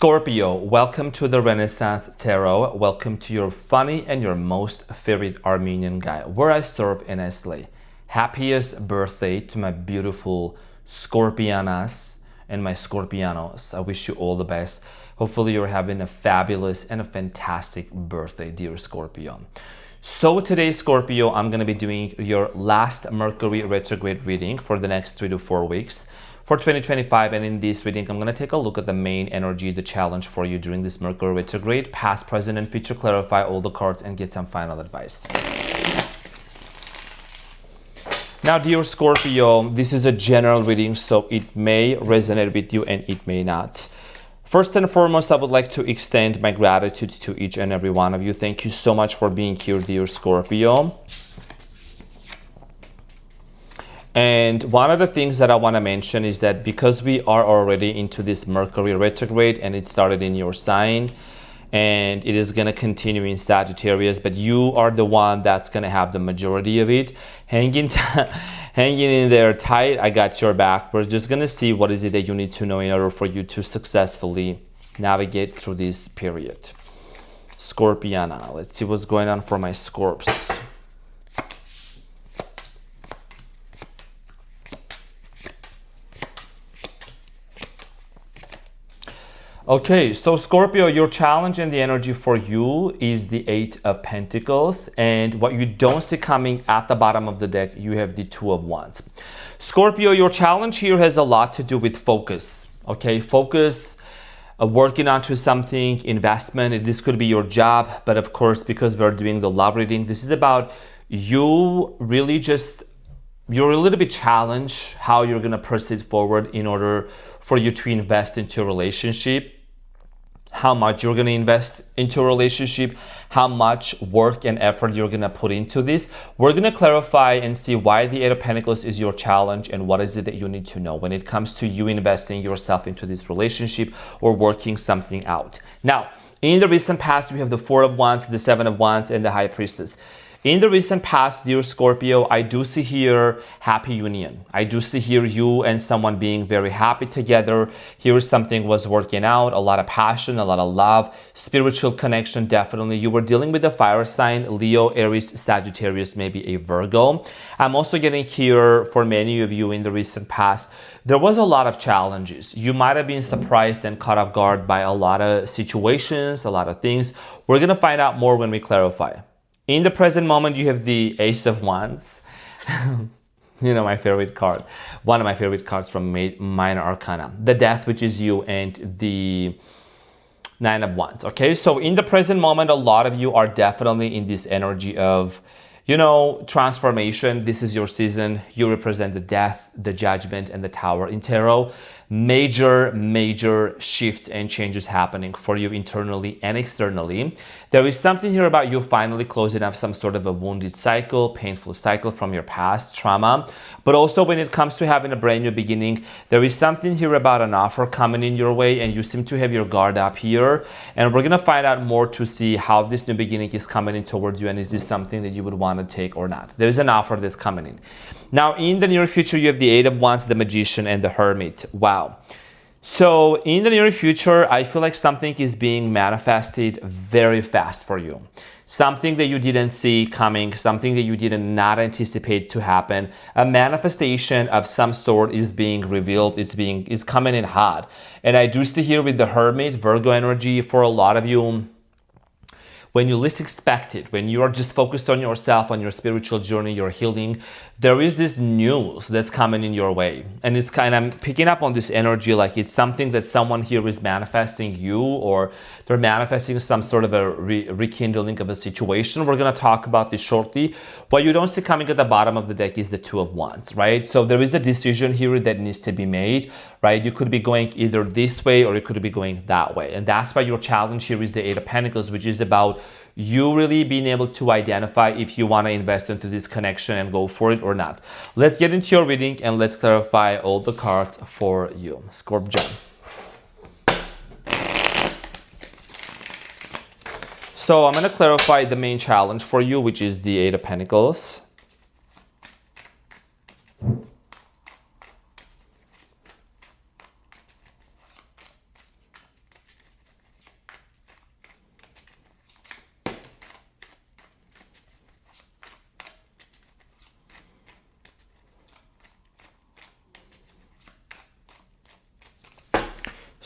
Scorpio, welcome to the Renaissance Tarot. Welcome to your funny and your most favorite Armenian guy, where I serve and I slay. Happiest birthday to my beautiful Scorpianas and my Scorpianos. I wish you all the best. Hopefully you're having a fabulous and a fantastic birthday, dear Scorpio. So today, Scorpio, I'm going to be doing your last Mercury retrograde reading for the next 3 to 4 weeks for 2025. And in this reading, I'm going to take a look at the main energy, the challenge for you during this Mercury retrograde, past, present, and future, clarify all the cards and get some final advice. Now, dear Scorpio, this is a general reading, so it may resonate with you and it may not. First and foremost, I would like to extend my gratitude to each and every one of you. Thank you so much for being here, dear Scorpio. And one of the things that I want to mention is that because we are already into this Mercury retrograde and it started in your sign and it is going to continue in Sagittarius, but you are the one that's going to have the majority of it. Hanging in there tight, I got your back. We're just going to see what is it that you need to know in order for you to successfully navigate through this period. Scorpiana, let's see what's going on for my Scorps. Okay, so Scorpio, your challenge and the energy for you is the Eight of Pentacles. And what you don't see coming at the bottom of the deck, you have the Two of Wands. Scorpio, your challenge here has a lot to do with focus. Okay, focus, working onto something, investment. This could be your job. But of course, because we're doing the love reading, this is about you really you're a little bit challenged how you're going to proceed forward in order for you to invest into a relationship, how much you're going to invest into a relationship, how much work and effort you're going to put into this. We're going to clarify and see why the Eight of Pentacles is your challenge and what is it that you need to know when it comes to you investing yourself into this relationship or working something out. Now, in the recent past, we have the Four of Wands, the Seven of Wands, and the High Priestess. In the recent past, dear Scorpio, I do see here happy union. I do see here you and someone being very happy together. Here something was working out, a lot of passion, a lot of love, spiritual connection, definitely. You were dealing with a fire sign, Leo, Aries, Sagittarius, maybe a Virgo. I'm also getting here for many of you in the recent past, there was a lot of challenges. You might have been surprised and caught off guard by a lot of situations, a lot of things. We're going to find out more when we clarify. In the present moment, you have the Ace of Wands. You know, my favorite card. One of my favorite cards from Minor Arcana. The Death, which is you, and the Nine of Wands. Okay, so in the present moment, a lot of you are definitely in this energy of, you know, transformation. This is your season. You represent the Death, the Judgment, and the Tower in Tarot. Major shifts and changes happening for you internally and externally. There is something here about you finally closing up some sort of a wounded cycle, painful cycle from your past, trauma. But also when it comes to having a brand new beginning, there is something here about an offer coming in your way and you seem to have your guard up here. And we're going to find out more to see how this new beginning is coming in towards you and is this something that you would want to take or not. There is an offer that's coming in. Now, in the near future, you have the Eight of Wands, the Magician, and the Hermit. Wow. So in the near future, I feel like something is being manifested very fast for you. Something that you didn't see coming, something that you did not anticipate to happen. A manifestation of some sort is being revealed. It's coming in hot. And I do see here with the Hermit, Virgo energy for a lot of you, when you least expect it, when you are just focused on yourself, on your spiritual journey, your healing, there is this news that's coming in your way. And it's I'm picking up on this energy like it's something that someone here is manifesting you or they're manifesting some sort of a rekindling of a situation. We're going to talk about this shortly. What you don't see coming at the bottom of the deck is the Two of Wands, right? So there is a decision here that needs to be made, right? You could be going either this way or you could be going that way. And that's why your challenge here is the Eight of Pentacles, which is about you really being able to identify if you want to invest into this connection and go for it or not. Let's get into your reading and let's clarify all the cards for you. Scorpio. So I'm going to clarify the main challenge for you, which is the Eight of Pentacles.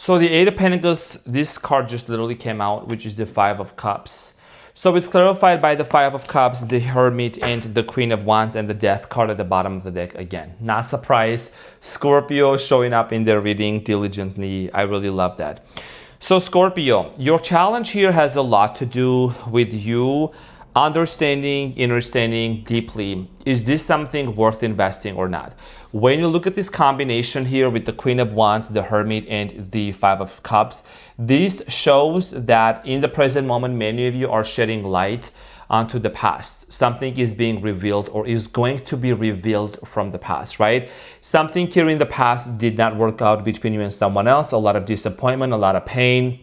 So the Eight of Pentacles, this card just literally came out, which is the Five of Cups. So it's clarified by the Five of Cups, the Hermit, and the Queen of Wands, and the Death card at the bottom of the deck again. Not surprised. Scorpio showing up in their reading diligently. I really love that. So Scorpio, your challenge here has a lot to do with you understanding deeply, is this something worth investing or not? When you look at this combination here with the Queen of Wands, the Hermit, and the Five of Cups, this shows that in the present moment, many of you are shedding light onto the past. Something is being revealed or is going to be revealed from the past, right? Something here in the past did not work out between you and someone else, a lot of disappointment, a lot of pain.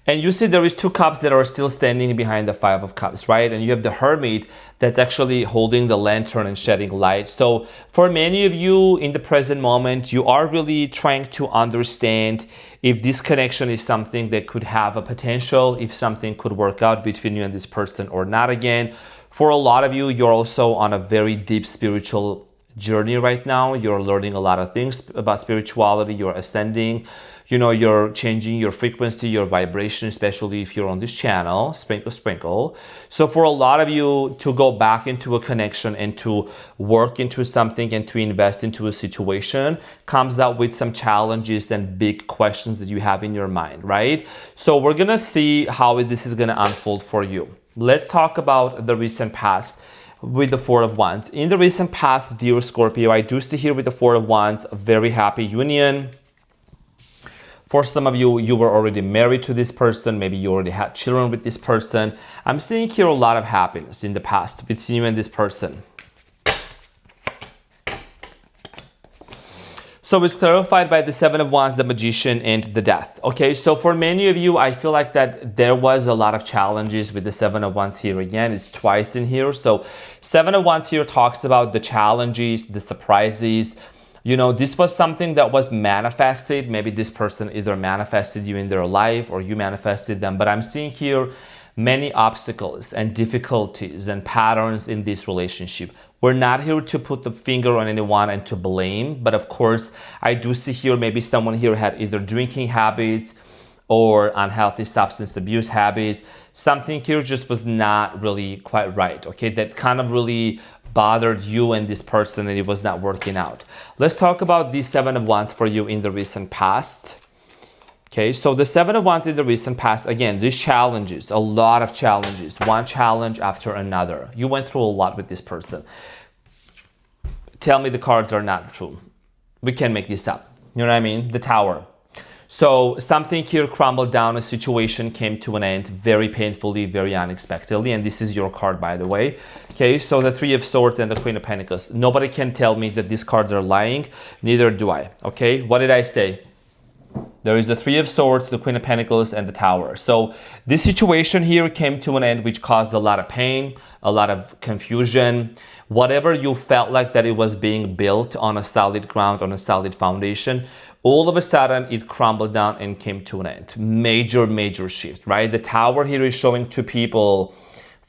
And you see there is two cups that are still standing behind the Five of Cups, right? And you have the Hermit that's actually holding the lantern and shedding light. So for many of you in the present moment, you are really trying to understand if this connection is something that could have a potential, if something could work out between you and this person or not again. For a lot of you, you're also on a very deep spiritual journey right now. You're learning a lot of things about spirituality. You're ascending. You know, you're changing your frequency, your vibration, especially if you're on this channel, sprinkle. So for a lot of you to go back into a connection and to work into something and to invest into a situation comes out with some challenges and big questions that you have in your mind, right? So we're gonna see how this is gonna unfold for you. Let's talk about the recent past with the Four of Wands. In the recent past, dear Scorpio, I do see here with the Four of Wands, a very happy union. For some of you, you were already married to this person. Maybe you already had children with this person. I'm seeing here a lot of happiness in the past between you and this person. So it's clarified by the Seven of Wands, the Magician, and the Death. Okay, so for many of you, I feel like that there was a lot of challenges with the Seven of Wands here again. It's twice in here. So Seven of Wands here talks about the challenges, the surprises. You know, this was something that was manifested. Maybe this person either manifested you in their life or you manifested them. But I'm seeing here many obstacles and difficulties and patterns in this relationship. We're not here to put the finger on anyone and to blame. But of course, I do see here maybe someone here had either drinking habits or unhealthy substance abuse habits. Something here just was not really quite right, okay? That kind of really bothered you and this person and it was not working out. Let's talk about the Seven of Wands for you in the recent past. Okay, so the Seven of Wands in the recent past, again, these challenges, a lot of challenges, one challenge after another. You went through a lot with this person. Tell me the cards are not true. We can't make this up. You know what I mean? The Tower. So something here crumbled down, a situation came to an end very painfully, very unexpectedly, and this is your card, by the way. Okay, so the Three of Swords and the Queen of Pentacles. Nobody can tell me that these cards are lying, neither do I. Okay, what did I say? There is the Three of Swords, the Queen of Pentacles, and the Tower. So this situation here came to an end, which caused a lot of pain, a lot of confusion. Whatever you felt like that it was being built on a solid ground, on a solid foundation, all of a sudden it crumbled down and came to an end. Major shift, right? The Tower here is showing two people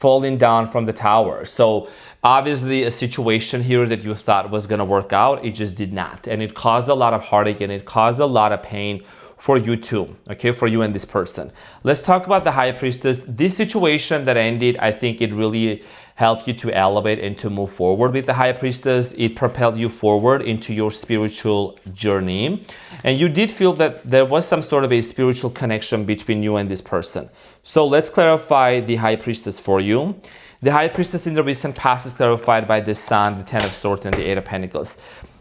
falling down from the tower. So obviously a situation here that you thought was going to work out, it just did not. And it caused a lot of heartache and it caused a lot of pain for you too, okay, for you and this person. Let's talk about the High Priestess. This situation that ended, I think it really helped you to elevate and to move forward with the High Priestess. It propelled you forward into your spiritual journey. And you did feel that there was some sort of a spiritual connection between you and this person. So let's clarify the High Priestess for you. The High Priestess in the recent past is clarified by the Sun, the Ten of Swords, and the Eight of Pentacles.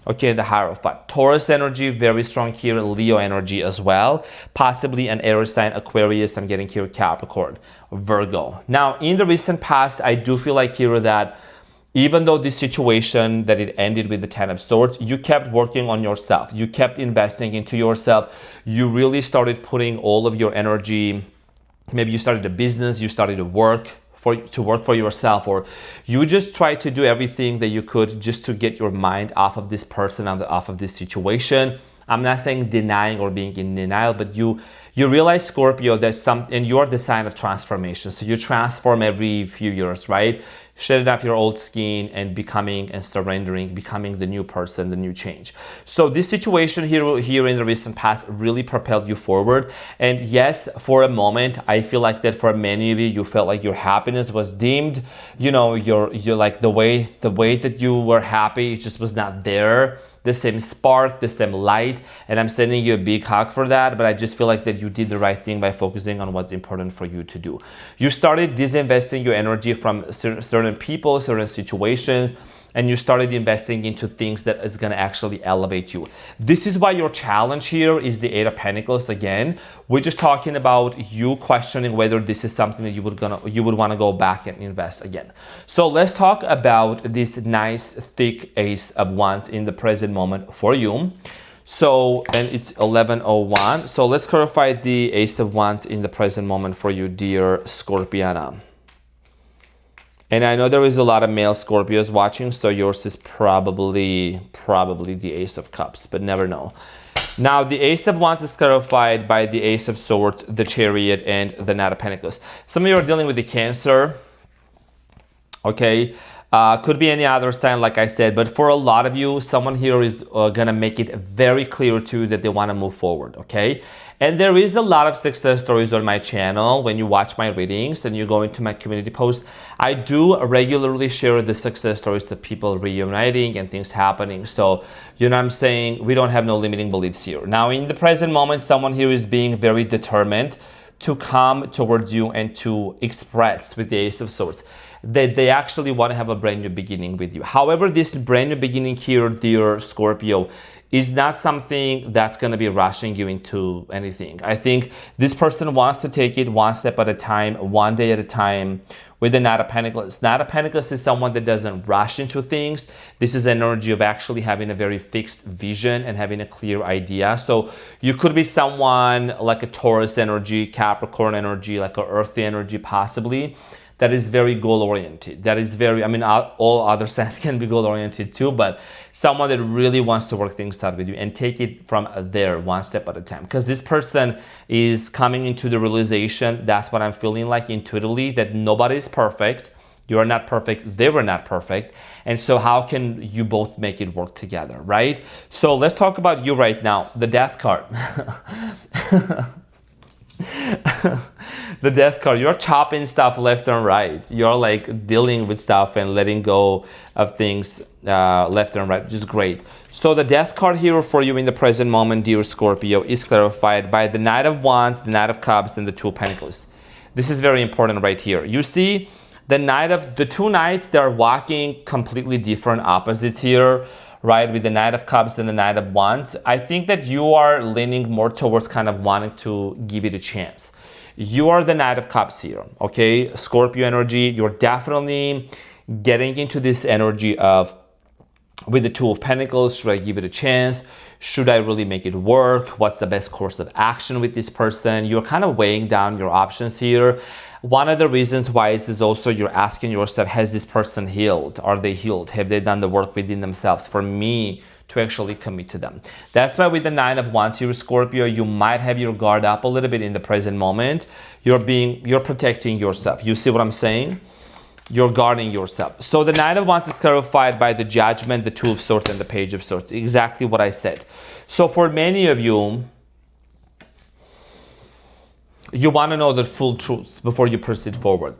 Okay, the Hierophant. Taurus energy, very strong here. Leo energy as well. Possibly an air sign, Aquarius. I'm getting here Capricorn, Virgo. Now, in the recent past, I do feel like here that even though this situation that it ended with the Ten of Swords, you kept working on yourself. You kept investing into yourself. You really started putting all of your energy. Maybe you started a business, you started to work for yourself, or you just try to do everything that you could just to get your mind off of this person, off of this situation. I'm not saying denying or being in denial, but you realize, Scorpio, and you're the sign of transformation. So you transform every few years, right? shedding off your old skin and becoming and surrendering, becoming the new person, the new change. So this situation here in the recent past really propelled you forward. And yes, for a moment, I feel like that for many of you, you felt like your happiness was dimmed. You know, you're like the way that you were happy, it just was not there. The same spark, the same light, and I'm sending you a big hug for that. But I just feel like that you did the right thing by focusing on what's important for you to do. You started disinvesting your energy from certain people, certain situations, and you started investing into things that is going to actually elevate you. This is why your challenge here is the Eight of Pentacles again. We're just talking about you questioning whether this is something that you would want to go back and invest again. So let's talk about this nice thick Ace of Wands in the present moment for you. So, and it's 11:01. So let's clarify the Ace of Wands in the present moment for you, dear Scorpiana. And I know there is a lot of male Scorpios watching, so yours is probably the Ace of Cups, but never know. Now, the Ace of Wands is clarified by the Ace of Swords, the Chariot, and the Knight of Pentacles. Some of you are dealing with the Cancer, okay? Could be any other sign, like I said, but for a lot of you, someone here is gonna make it very clear to you that they wanna move forward, okay? And there is a lot of success stories on my channel. When you watch my readings and you go into my community posts, I do regularly share the success stories of people reuniting and things happening. So, you know what I'm saying? We don't have no limiting beliefs here. Now, in the present moment, someone here is being very determined to come towards you and to express with the Ace of Swords that they actually want to have a brand new beginning with you. However, this brand new beginning here, dear Scorpio, is not something that's going to be rushing you into anything. I think this person wants to take it one step at a time, one day at a time. With the Knight of Pentacles. Knight of Pentacles is someone that doesn't rush into things. This is energy of actually having a very fixed vision and having a clear idea. So you could be someone like a Taurus energy, Capricorn energy, like an earthy energy possibly, that is very goal-oriented. That is very, I mean, all other signs can be goal-oriented too, but someone that really wants to work things out with you and take it from there one step at a time. Because this person is coming into the realization, that's what I'm feeling like intuitively, that nobody is perfect. You are not perfect. They were not perfect. And so how can you both make it work together, right? So let's talk about you right now. The Death card. The Death card, you're chopping stuff left and right. You're like dealing with stuff and letting go of things left and right, which is great. So the Death card here for you in the present moment, dear Scorpio, is clarified by the Knight of Wands, the Knight of Cups, and the Two of Pentacles. This is very important right here. You see the two knights, they're walking completely different opposites here, right? With the Knight of Cups and the Knight of Wands. I think that you are leaning more towards kind of wanting to give it a chance. You are the Knight of Cups here, okay? Scorpio energy, you're definitely getting into this energy of, with the Two of Pentacles, should I give it a chance? Should I really make it work? What's the best course of action with this person? You're kind of weighing down your options here. One of the reasons why is also you're asking yourself, has this person healed? Are they healed? Have they done the work within themselves for me to actually commit to them? That's why with the Nine of Wands, you're Scorpio, you might have your guard up a little bit in the present moment. You're protecting yourself. You see what I'm saying? You're guarding yourself. So the Nine of Wands is clarified by the Judgment, the Two of Swords, and the Page of Swords. Exactly what I said. So for many of you, you want to know the full truth before you proceed forward.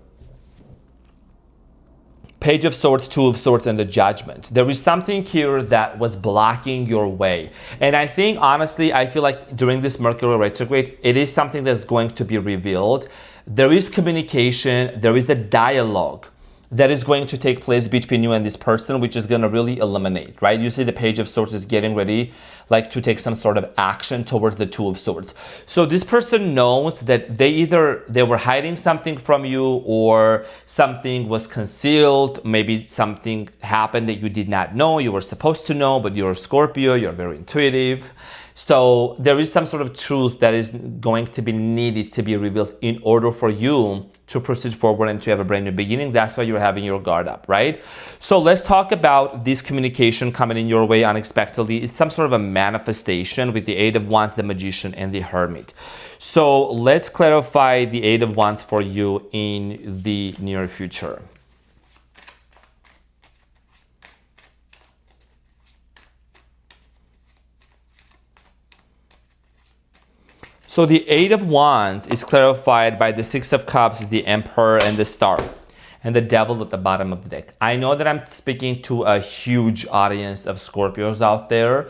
Page of Swords, Two of Swords, and the Judgment. There is something here that was blocking your way. And I think, honestly, I feel like during this Mercury retrograde, it is something that's going to be revealed. There is communication, there is a dialogue that is going to take place between you and this person, which is going to really eliminate, right? You see the Page of Swords is getting ready, like to take some sort of action towards the Two of Swords. So this person knows that they were hiding something from you, or something was concealed. Maybe something happened that you did not know, you were supposed to know, but you're a Scorpio, you're very intuitive. So there is some sort of truth that is going to be needed to be revealed in order for you to proceed forward and to have a brand new beginning. That's why you're having your guard up, right? So let's talk about this communication coming in your way unexpectedly. It's some sort of a manifestation with the Eight of Wands, the Magician, and the Hermit. So let's clarify the Eight of Wands for you in the near future. So the Eight of Wands is clarified by the Six of Cups, the Emperor, and the Star, and the Devil at the bottom of the deck. I know that I'm speaking to a huge audience of Scorpios out there.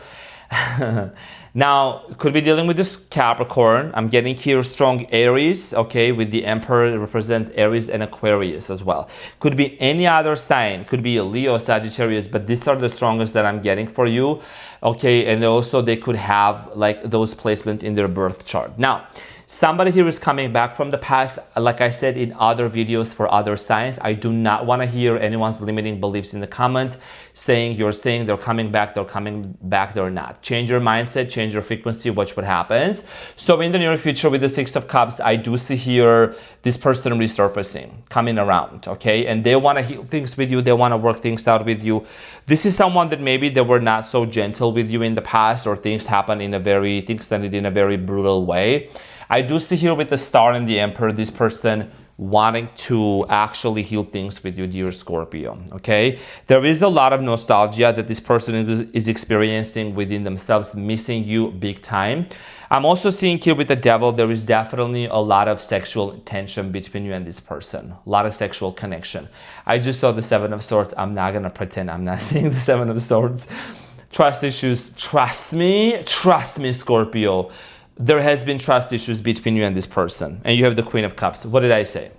Now, could be dealing with this Capricorn. I'm getting here strong Aries, okay, with the Emperor. It represents Aries and Aquarius as well. Could be any other sign. Could be a Leo, Sagittarius, but these are the strongest that I'm getting for you, okay? And also they could have like those placements in their birth chart. Now, somebody here is coming back from the past. Like I said in other videos for other signs, I do not want to hear anyone's limiting beliefs in the comments saying you're saying they're coming back, they're not. Change your mindset, change your frequency, watch what happens. So in the near future with the Six of Cups, I do see here this person resurfacing, coming around, okay? And they want to heal things with you, they want to work things out with you. This is someone that maybe they were not so gentle with you in the past, or things ended in a very brutal way. I do see here with the Star and the Emperor, this person wanting to actually heal things with you, dear Scorpio, okay? There is a lot of nostalgia that this person is experiencing within themselves, missing you big time. I'm also seeing here with the Devil, there is definitely a lot of sexual tension between you and this person, a lot of sexual connection. I just saw the Seven of Swords. I'm not gonna pretend I'm not seeing the Seven of Swords. Trust issues, trust me, Scorpio. There has been trust issues between you and this person. And you have the Queen of Cups. What did I say?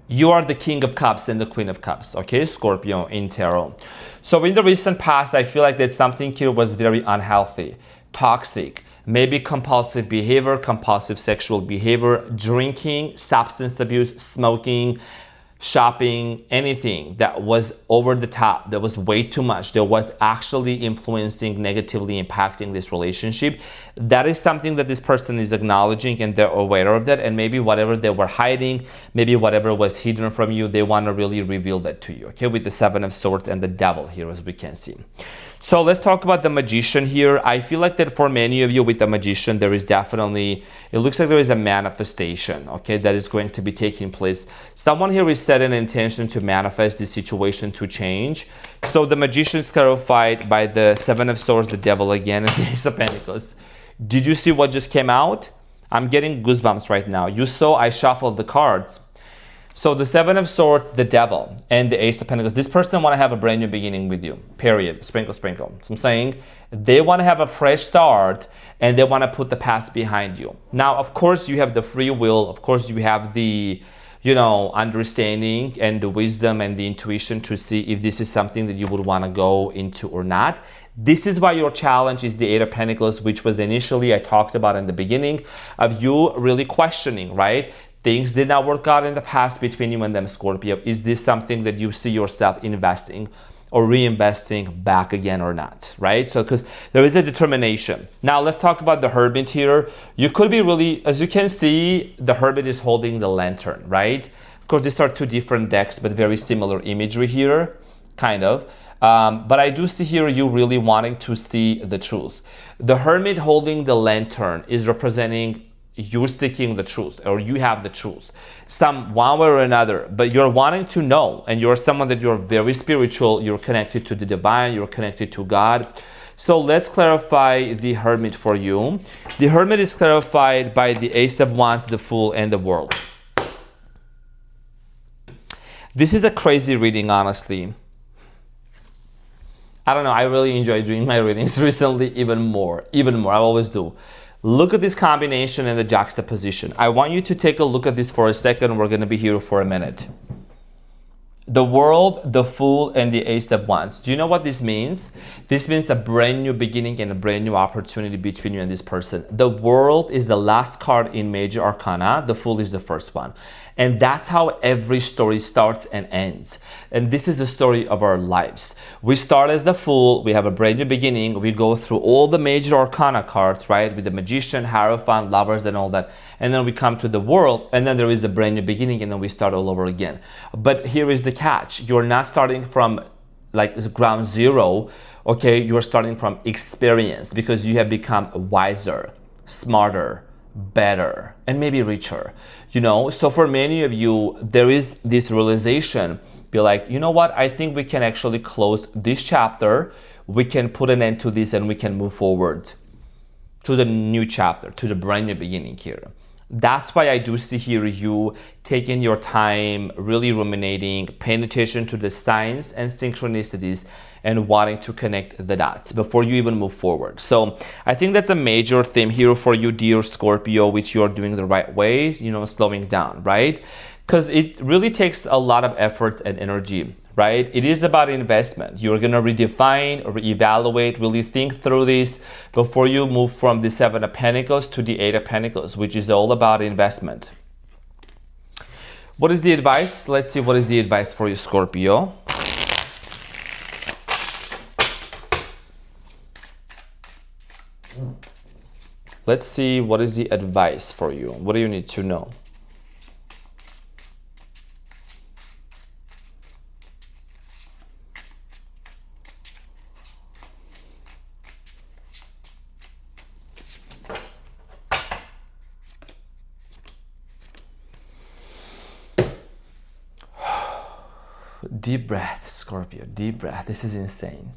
You are the King of Cups and the Queen of Cups, okay, Scorpio in tarot. So in the recent past, I feel like that something here was very unhealthy, toxic, maybe compulsive behavior, compulsive sexual behavior, drinking, substance abuse, smoking, shopping, anything that was over the top, that was way too much, that was actually influencing, negatively impacting this relationship. That is something that this person is acknowledging, and they're aware of that. And maybe whatever they were hiding, maybe whatever was hidden from you, they want to really reveal that to you, okay, with the Seven of Swords and the Devil here, as we can see. So let's talk about the Magician here. I feel like that for many of you with the Magician, there is definitely, it looks like there is a manifestation, okay, that is going to be taking place. Someone here is set an intention to manifest this situation to change. So the Magician is clarified by the Seven of Swords, the Devil again, and the Ace of Pentacles. Did you see what just came out? I'm getting goosebumps right now. You saw I shuffled the cards. So the Seven of Swords, the Devil, and the Ace of Pentacles. This person want to have a brand new beginning with you, period. Sprinkle, sprinkle. So I'm saying they want to have a fresh start, and they want to put the past behind you. Now, of course, you have the free will. Of course, you have the, understanding and the wisdom and the intuition to see if this is something that you would want to go into or not. This is why your challenge is the Eight of Pentacles, which was initially I talked about in the beginning of you really questioning, right? Things did not work out in the past between you and them, Scorpio. Is this something that you see yourself investing or reinvesting back again or not, right? So, because there is a determination. Now, let's talk about the Hermit here. You could be really, as you can see, the Hermit is holding the Lantern, right? Of course, these are two different decks, but very similar imagery here, kind of. But I do see here you really wanting to see the truth. The Hermit holding the Lantern is representing you're seeking the truth, or you have the truth, one way or another, but you're wanting to know, and you're someone that you're very spiritual, you're connected to the divine, you're connected to God. So let's clarify the Hermit for you. The Hermit is clarified by the Ace of Wands, the Fool, and the World. This is a crazy reading, honestly. I don't know, I really enjoy doing my readings recently even more, I always do. Look at this combination and the juxtaposition. I want you to take a look at this for a second. We're going to be here for a minute. The World, the Fool, and the Ace of Wands. Do you know what this means? This means a brand new beginning and a brand new opportunity between you and this person. The World is the last card in Major Arcana. The Fool is the first one. And that's how every story starts and ends. And this is the story of our lives. We start as the Fool, we have a brand new beginning, we go through all the Major Arcana cards, right? With the Magician, Hierophant, Lovers, and all that. And then we come to the World, and then there is a brand new beginning, and then we start all over again. But here is the catch. You're not starting from like ground zero, okay? You're starting from experience, because you have become wiser, smarter, better, and maybe richer, so for many of you there is this realization, be like, you know what, I think we can actually close this chapter, we can put an end to this, and we can move forward. to the new chapter, to the brand new beginning here. That's why I do see here you taking your time, really ruminating, paying attention to the signs and synchronicities and wanting to connect the dots before you even move forward. So I think that's a major theme here for you, dear Scorpio, which you're doing the right way, slowing down, right? Because it really takes a lot of effort and energy, right? It is about investment. You're going to redefine, reevaluate, really think through this before you move from the Seven of Pentacles to the Eight of Pentacles, which is all about investment. What is the advice? Let's see what is the advice for you, Scorpio. Let's see what is the advice for you. What do you need to know? Deep breath, Scorpio, deep breath. This is insane.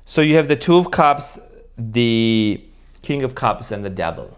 So you have the Two of Cups, the King of Cups, and the Devil.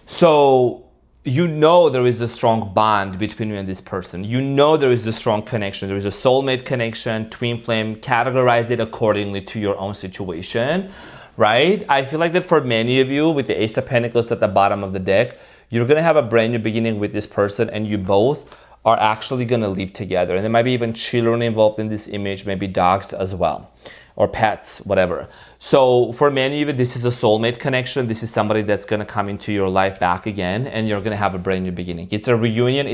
So there is a strong bond between you and this person. There is a strong connection. There is a soulmate connection, twin flame. Categorize it accordingly to your own situation, right? I feel like that for many of you, with the Ace of Pentacles at the bottom of the deck, you're going to have a brand new beginning with this person, and you both are actually going to live together. And there might be even children involved in this image, maybe dogs as well, or pets, whatever. So for many of you, this is a soulmate connection. This is somebody that's going to come into your life back again, and you're going to have a brand new beginning. It's a reunion.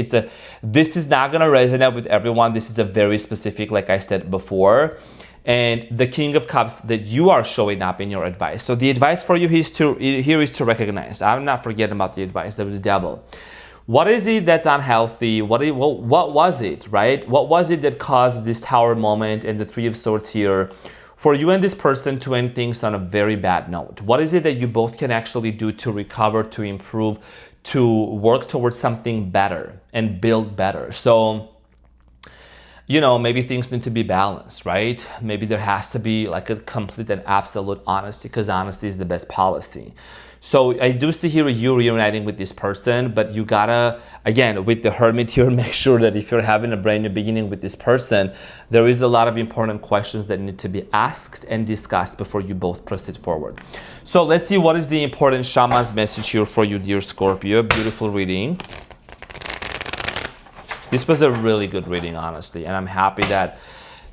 This is not going to resonate with everyone. This is a very specific, like I said before. And the King of Cups that you are showing up in your advice. So the advice for you is to recognize. I'm not forgetting about the advice. There was the Devil. What is it that's unhealthy? What was it, right? What was it that caused this Tower moment and the Three of Swords here for you and this person to end things on a very bad note? What is it that you both can actually do to recover, to improve, to work towards something better and build better? So, maybe things need to be balanced, right? Maybe there has to be like a complete and absolute honesty, because honesty is the best policy. So I do see here you reuniting with this person, but you gotta, again, with the Hermit here, make sure that if you're having a brand new beginning with this person, there is a lot of important questions that need to be asked and discussed before you both proceed forward. So let's see what is the important shaman's message here for you, dear Scorpio. Beautiful reading. This was a really good reading, honestly, and I'm happy that,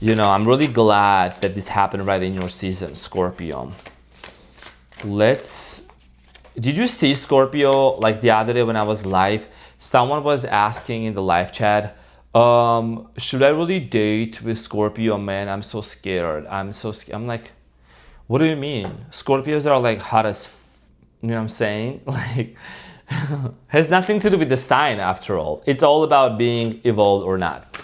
I'm really glad that this happened right in your season, Scorpio. Did you see, Scorpio, like the other day when I was live, someone was asking in the live chat, should I really date with Scorpio? Man, I'm so scared. I'm like, what do you mean? Scorpios are like hot as, you know what I'm saying? Like, has nothing to do with the sign after all. It's all about being evolved or not.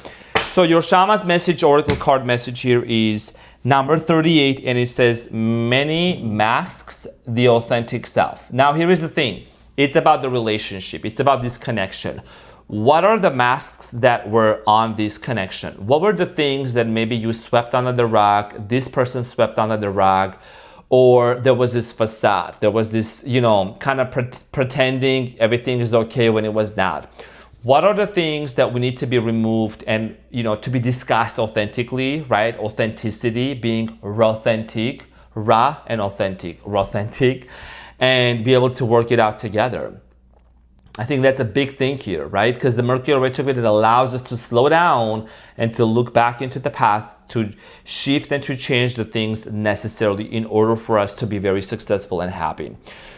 So your shaman's message, oracle card message here is number 38, and it says, many masks the authentic self. Now, here is the thing. It's about the relationship. It's about this connection. What are the masks that were on this connection? What were the things that maybe you swept under the rug, this person swept under the rug, or there was this facade? There was this, kind of pretending everything is okay when it was not. What are the things that we need to be removed and, to be discussed authentically, right? Authenticity, being authentic, raw and authentic, and be able to work it out together. I think that's a big thing here, right? Because the Mercury retrograde, it allows us to slow down and to look back into the past, to shift and to change the things necessarily in order for us to be very successful and happy.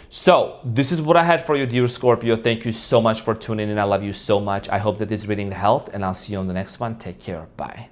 So this is what I had for you, dear Scorpio. Thank you so much for tuning in. I love you so much. I hope that this reading helped, and I'll see you on the next one. Take care. Bye.